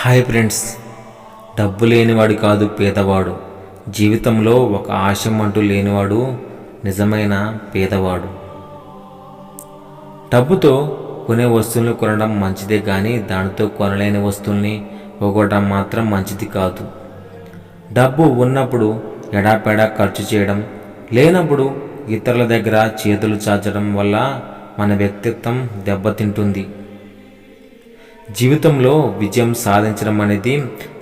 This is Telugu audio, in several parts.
హాయ్ ఫ్రెండ్స్, డబ్బు లేనివాడు కాదు పేదవాడు. జీవితంలో ఒక ఆశయం అంటూ లేనివాడు నిజమైన పేదవాడు. డబ్బుతో కొనే వస్తువులను కొనడం మంచిదే, కానీ దానితో కొనలేని వస్తువుల్ని పోగొట్టడం మాత్రం మంచిది కాదు. డబ్బు ఉన్నప్పుడు ఎడాపెడా ఖర్చు చేయడం, లేనప్పుడు ఇతరుల దగ్గర చేతులు చాచడం వల్ల మన వ్యక్తిత్వం దెబ్బతింటుంది. జీవితంలో విజయం సాధించడం అనేది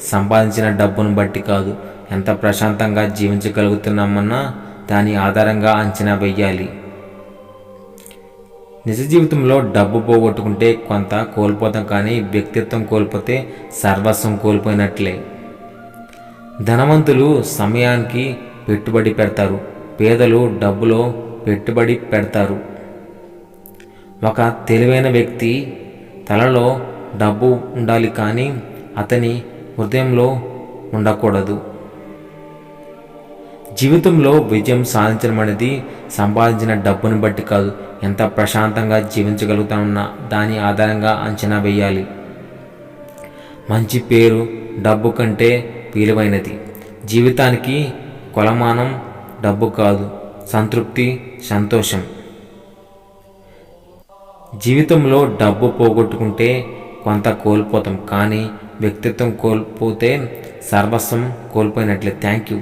సంపాదించిన డబ్బును బట్టి కాదు, ఎంత ప్రశాంతంగా జీవించగలుగుతున్నామన్నా దాని ఆధారంగా అంచనా వేయాలి. నిజ జీవితంలో డబ్బు పోగొట్టుకుంటే కొంత కోల్పోతాం, కానీ వ్యక్తిత్వం కోల్పోతే సర్వస్వం కోల్పోయినట్లే. ధనవంతులు సమయానికి పెట్టుబడి పెడతారు, పేదలు డబ్బులో పెట్టుబడి పెడతారు. ఒక తెలివైన వ్యక్తి తలలో డబ్బు ఉండాలి, కానీ అతని హృదయంలో ఉండకూడదు. జీవితంలో విజయం సాధించడం అనేది సంపాదించిన డబ్బును బట్టి కాదు, ఎంత ప్రశాంతంగా జీవించగలుగుతామన్న దాని ఆధారంగా అంచనా వేయాలి. మంచి పేరు డబ్బు కంటే విలువైనది. జీవితానికి కొలమానం డబ్బు కాదు, సంతృప్తి, సంతోషం. జీవితంలో డబ్బు పోగొట్టుకుంటే కొంత కోల్పోతాం, కానీ వ్యక్తిత్వం కోల్పోతే సర్వస్వం కోల్పోయినట్లే. Thank you.